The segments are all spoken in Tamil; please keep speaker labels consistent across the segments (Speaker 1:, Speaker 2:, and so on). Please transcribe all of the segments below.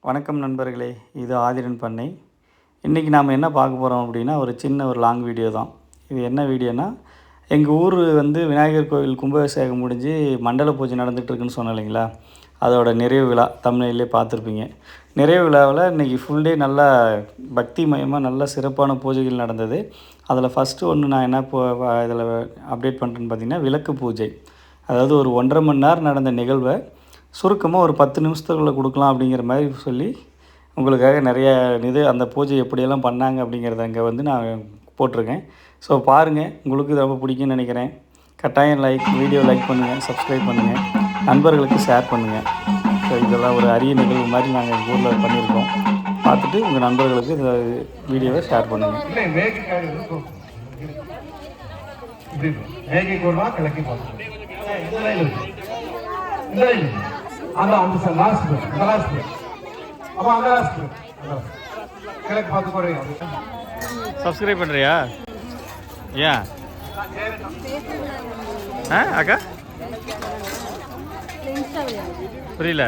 Speaker 1: வணக்கம் நண்பர்களே, இது ஆதிரன் பண்ணை. இன்றைக்கி நாம் என்ன பார்க்க போகிறோம் அப்படின்னா, ஒரு சின்ன லாங் வீடியோ தான். இது என்ன வீடியோனா, எங்கள் ஊர் விநாயகர் கோவில் கும்பாபிஷேகம் முடிஞ்சு மண்டல பூஜை நடந்துகிட்ருக்குன்னு சொன்னேன் இல்லைங்களா, அதோட நிறைவு விழா தமிழ்நிலையிலே பார்த்துருப்பீங்க. நிறைவு விழாவில் இன்றைக்கி ஃபுல் டே நல்லா பக்திமயமாக நல்ல சிறப்பான பூஜைகள் நடந்தது. அதில் ஃபஸ்ட்டு ஒன்று நான் என்ன இதில் அப்டேட் பண்ணுறேன்னு பார்த்திங்கன்னா, விளக்கு பூஜை. அதாவது ஒரு 1.5 மணி நேரம் நடந்த நிகழ்வை சுருக்கமாக ஒரு 10 நிமிஷத்துக்குள்ளே கொடுக்கலாம் அப்படிங்கிற மாதிரி சொல்லி உங்களுக்காக நிறைய அந்த பூஜை எப்படியெல்லாம் பண்ணாங்க அப்படிங்கிறத அங்கே நான் போட்டிருக்கேன். ஸோ பாருங்கள், உங்களுக்கு இது ரொம்ப பிடிக்கும்னு நினைக்கிறேன். கட்டாயம் வீடியோ லைக் பண்ணுங்கள், சப்ஸ்கிரைப் பண்ணுங்கள், நண்பர்களுக்கு ஷேர் பண்ணுங்கள். ஸோ இதெல்லாம் ஒரு அரிய நிகழ்வு மாதிரி நாங்கள் எங்கள் ஊரில் பண்ணியிருக்கோம். பார்த்துட்டு உங்கள் நண்பர்களுக்கு இந்த வீடியோவை ஷேர் பண்ணுங்கள். சப்ஸ்கிரைப் பண்ணுறியா? ஏன் அக்கா புரியல.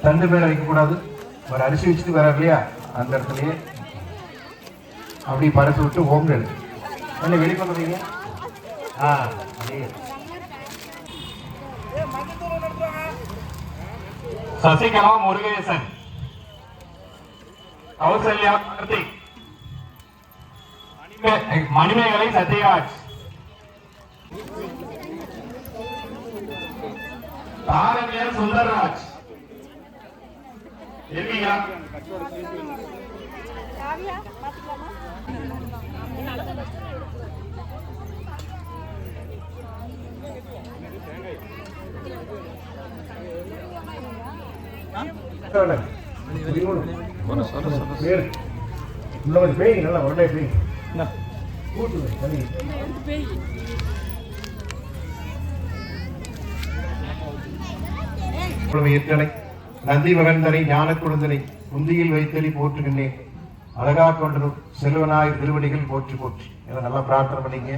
Speaker 2: தண்டு மேல வைக்கக்கூடாது. ஒரு அரிசி வச்சுட்டு வர இல்லையா, அந்த இடத்துலயே அப்படி பரப்பி விட்டு ஓங்கள் என்ன வெளிப்படுறீங்க. சசிகலா முருகேசன், கௌசல்யா கார்த்திக், மணிமேகலை சத்யராஜ், தாரண்யா சுந்தர்ராஜ், எல்வியா, நந்தி மகந்தனை ஞான குழந்தனை முந்தியில் வைத்தலி போற்றுகின்றேன். அழகா கொண்டனும் செல்வனாய் திருவடிகள் போற்றி போற்றி. இதை நல்லா பிரார்த்தனை பண்ணிங்க.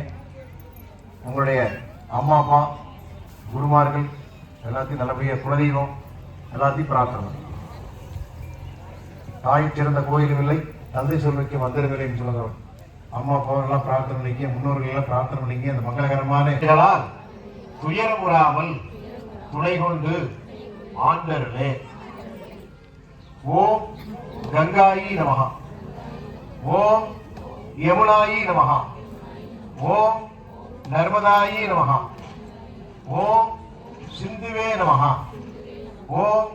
Speaker 2: உங்களுடைய அம்மா அப்பா குருமார்கள் எல்லாத்தையும் நல்லபடியாக குலதெய்வம் எல்லாத்தையும் பிரார்த்தனை பண்ணி. தாய் சிறந்த கோயிலும் இல்லை, தந்தை சொல்வைக்கு மந்திரம் இல்லைன்னு சொல்லுறவன். அம்மா அப்பாவெல்லாம் பிரார்த்தனை பண்ணிக்க, முன்னோர்கள் எல்லாம் பிரார்த்தனை பண்ணிக்க. அந்த மங்களகரமான துயரமுறாமல் துணை கொண்டு ஆண்டர்களே. ஓம் கங்காயி நமஹா, ஓம் யமுனாயி நமஹா, ஓம் நர்மதாயி நமஹா, ஓம் சிந்துவே நமஹா, ஓம்.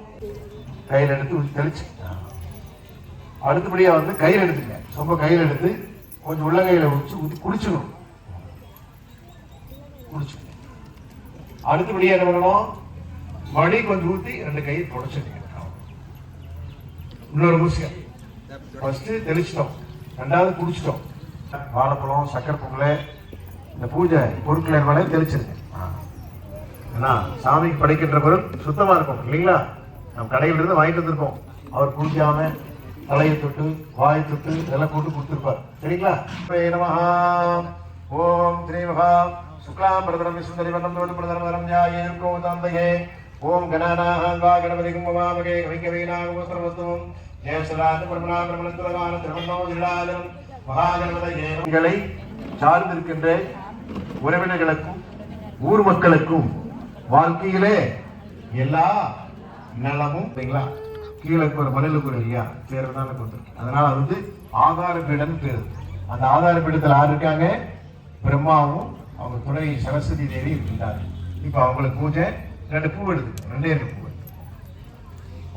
Speaker 2: கையில் எடுத்து தெளிச்சு அடுத்தபடியா கையில் எடுத்துங்க. ரொம்ப கையில் எடுத்து கொஞ்சம் உள்ளங்கையில ஊற்றி குடிச்சுக்கணும். குடிச்சு அடுத்தபடியா என்ன பண்ணணும், மடி கொஞ்சம் ஊற்றி 2 கையை தொடச்சுங்க. இன்னொரு விஷயம், ஃபர்ஸ்ட் தெளிச்சிட்டோம், 2வது குடிச்சிட்டோம். வாழைப்பழம், சக்கரை பொங்கல், இந்த பூஜை பொருட்கள் மேலே தெளிச்சிருங்க. ஏன்னா சாமிக்கு படைக்கின்ற பொருள் சுத்தமா இருக்கும் இல்லைங்களா. நம்ம கடையில இருந்து வாங்கிட்டு வந்திருக்கோம். அவர் குளிக்காம தலையை தொட்டு வாயை தொட்டு இதெல்லாம் போட்டு கொடுத்துருப்பார் சரிங்களா. ஓம் ஸ்ரீ மகா சுக்லாம் பிரதரம் விசுந்தரி வண்ணம் தோடு பிரதரம் ஞாயிற்கோ தந்தையே. ஓம் கணநாகா கணபதி கும்பமாமகே கவிகவீனாகமஸ்திரவஸ்துவம் ஜெயசராஜ பிரமணா பிரமணத்துலகான திருவண்ணோ ஜிலாஜனம் மகாகணபதிகளை சார்ந்திருக்கின்ற உறவினர்களுக்கும் ஊர் மக்களுக்கும் வாழ்க்கையிலே எல்லா நலமும் சரிங்களா. கீழே ஒரு மணலுக்கு ஒரு ஐயா சேர்றதான கொடுத்துருக்கு. அதனால ஆதார பீடம் பேரு. அந்த ஆதார பீடத்தில் யார் இருக்காங்க, பிரம்மாவும் அவங்க துணை சரஸ்வதி தேவி இருக்கின்றார். இப்ப அவங்களுக்கு பூஜை 2 பூ எடுத்து 2 பூ.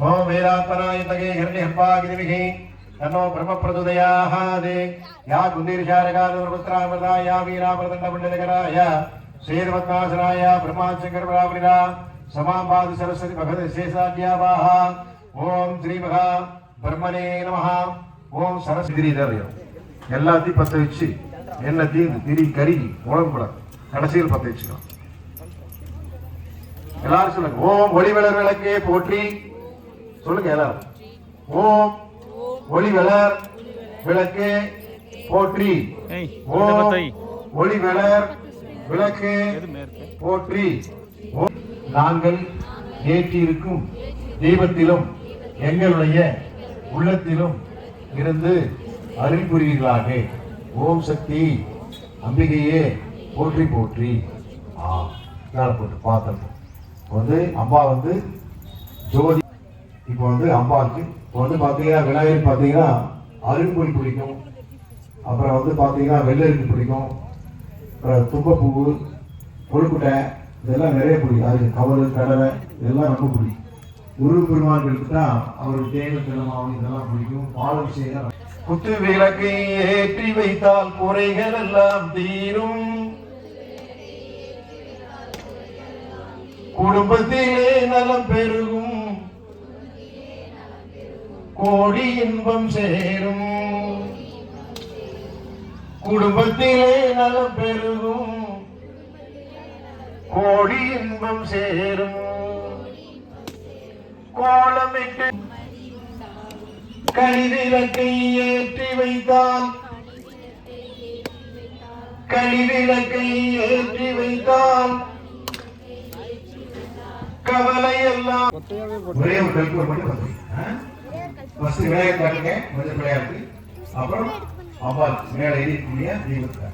Speaker 2: ஓம் வேதாத்மனாய தகே ஹிரண்ய ஹம்பாகிரிவிகே தன்னோ பிரம்ம பிரதுதயாஹாதே யா குந்தீர்ஷாரகாதவஸ்திராமதா யா வீராமரதண்ட மண்டலகராய சேரவத்மாசனாய பிரம்மாசங்கர் பராபரிதா சமாபாது சரஸ்வதி பகவதி விசேஷாத்யாவாஹா. ஓம் ஸ்ரீ மகா பிரம்மனே நமஹா. ஓம் சரஸ்வதி எல்லாத்தையும் பற்ற வச்சு எண்ணெய் தீர்ந்து திரி கருகி உழம்புக்கூடாது. கடைசியில் பற்ற வச்சுக்கலாம். எல்லாரும் சொல்லுங்க, ஓம் ஒளிவளர் விளக்கே போற்றி. சொல்லுங்க எல்லாரும், ஓம் ஒளிவளர் விளக்கே போற்றி.
Speaker 1: ஏய்
Speaker 2: ஓம்
Speaker 1: பத்தை
Speaker 2: ஒளி வளர் விளக்கு
Speaker 1: எது மேற்கு
Speaker 2: போற்றி. ஓம் நாங்கள் ஏற்றியிருக்கும் தீபத்திலும் எங்களுடைய உள்ளத்திலும் இருந்து அருள் புரிவீர்களாக. ஓம் சக்தி அம்பிகையே போற்றி போற்றி. மேலே போட்டு பார்த்தோம் வந்து அம்மா வந்து ஜோதி. இப்போ வந்து அம்மாவுக்கு இப்போ வந்து பார்த்தீங்கன்னா விநாயகர் பார்த்தீங்கன்னா அருள்மொழி பிடிக்கும், அப்புறம் வந்து பார்த்தீங்கன்னா வெள்ளருக்கு பிடிக்கும், அப்புறம் தும்பப்பூவு கொழுக்குட்டை இதெல்லாம் நிறைய பிடிக்கும். அது கவரு கடலை இதெல்லாம் ரொம்ப பிடிக்கும். குரு பெருமான் எடுத்துட்டா அவருக்கு தேவை தினமாவும் இதெல்லாம் பிடிக்கும். பால் விஷயம் குத்து விளக்கை ஏற்றி வைத்தால் குறைகள் எல்லாம் தீரும். குடும்பத்திலே நலம் பெருகும், கோடி இன்பம் சேரும். குடும்பத்திலே நலம் பெருகும், கோடி இன்பம் சேரும். கோலமிட்டு கலிவிளக்கை ஏற்றி வைத்தால், கலிவிளக்கை ஏற்றி வைத்தால் கவலை எல்லாம். ஒரே ஒரு கல்பூர் மட்டும் ஃபர்ஸ்ட் விநாயகர் காட்டுங்க முதல் விளையாட்டு, அப்புறம் அம்பாள் மேலே இருக்கக்கூடிய தீபத்தை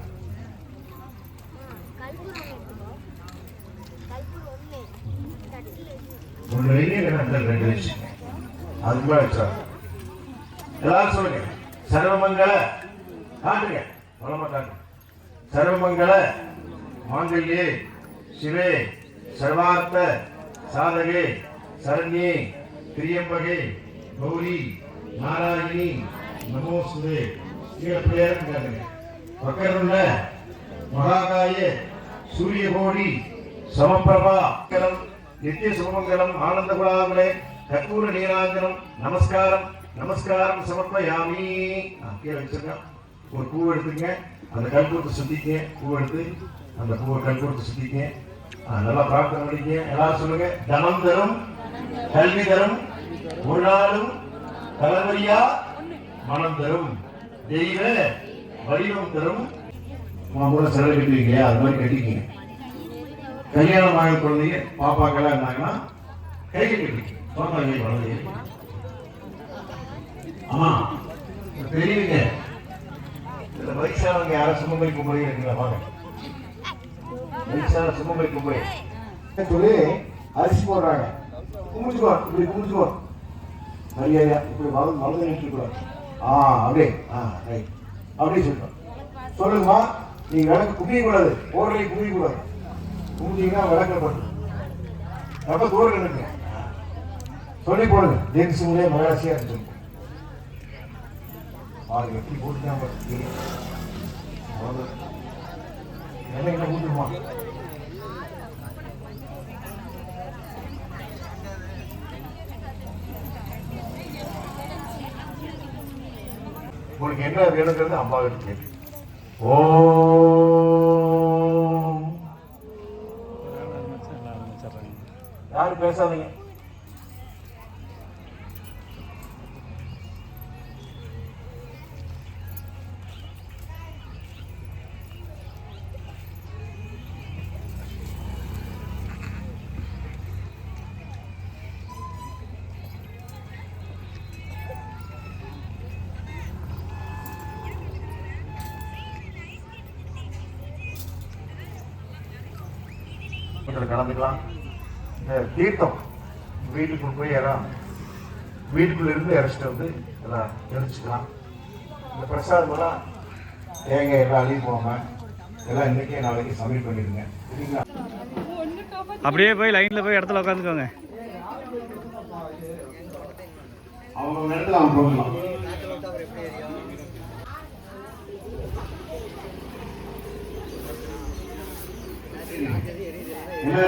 Speaker 2: ஒன்று வெளியே ரெண்டு விஷயம் அதுக்கு மேலே வச்சா எல்லாரும் சொல்லுங்க. சர்வமங்கள காட்டுங்க வளமா காட்டுங்க. சர்வமங்கள மாங்கல்யே சிவே சர்வார்த்த சாதகே சரண்யே திரியம்பகே கௌரி நாராயணி நமோஸ்துதே. கீழே பிள்ளையா இருக்காங்க. பக்கருள்ள மகாகாய சூரியகோடி சமப்பிரபா நித்திய சுமங்கலம் ஆனந்த குலாமலே கற்பூர நீராஞ்சனம் நமஸ்காரம் நமஸ்காரம் சமர்ப்பயாமி. கீழே வச்சிருங்க. ஒரு பூ எடுத்துங்க, அந்த கற்பூரத்தை சுத்திக்க. பூ எடுத்து அந்த பூவை கற்பூரத்தை சுத்திக்க. நல்லா பிரார்த்தனை பண்ணிக்க. எல்லாரும் சொல்லுங்க. தனம் தரும் கல்வி தரும் ஒரு நாளும் தலைவரியா மனம் தரும் தெய்வ வடிவம் தரும். கூட சிலை கட்டுவீங்க, அது மாதிரி கட்டிக்கிங்க. கல்யாணம் ஆகிய குழந்தைங்க பாப்பாக்கெல்லாம் இருந்தாங்கன்னா கை கட்டிக்கிங்க. சோந்தாங்க குழந்தைங்க. ஆமா தெரியுங்க. இதுல வயசானவங்க யாரும் சுமங்கலி கும்படி இருக்கீங்களா? வாங்க வயசான சுமங்கலி கும்படி சொல்லி அரிசி போடுறாங்க. கும்பிச்சுக்கோ, இப்படி கும்பிச்சுக்கோ. மரியாதையா இப்படி வலது நின்று கூடாது. அப்படியே ரைட் அப்படியே சொல்லுங்க. சொல்லுங்கம்மா. நீங்க விளக்கு கும்பிக்க கூடாது, போடுறதை கும்பிக்க கூடாது. கும்பிட்டீங்கன்னா விளக்க போட்டு ரொம்ப தூரம் நினைங்க. சொல்லி போடுங்க. தேசிங்களே மகராசியா இருக்கு. எப்படி போட்டுட்டாங்க என்ன கூட்டுமா? உங்களுக்கு என்ன வேணுங்கிறது அம்மா கிட்ட கேட்டு. ஓம் யாரும் பேசாதீங்க. கலந்துக்கலாம். இந்த தீர்த்தம் வீட்டுக்குள்ள போய் எல்லாம் வீட்டுக்குள்ள இருந்து இறைச்சிட்டு வந்து எல்லாம் எரிச்சுக்கலாம். இந்த பிரசாதம் எல்லாம் தேங்காய் எல்லாம் அழிவு போகாம எல்லாம் இன்னைக்கே நாளைக்கு சமையல் பண்ணிடுங்க. சரிங்களா?
Speaker 1: அப்படியே போய் லைன்ல போய் இடத்துல உட்காந்துக்கோங்க.
Speaker 2: அவங்க இடத்துல அவங்க போகலாம். என்ன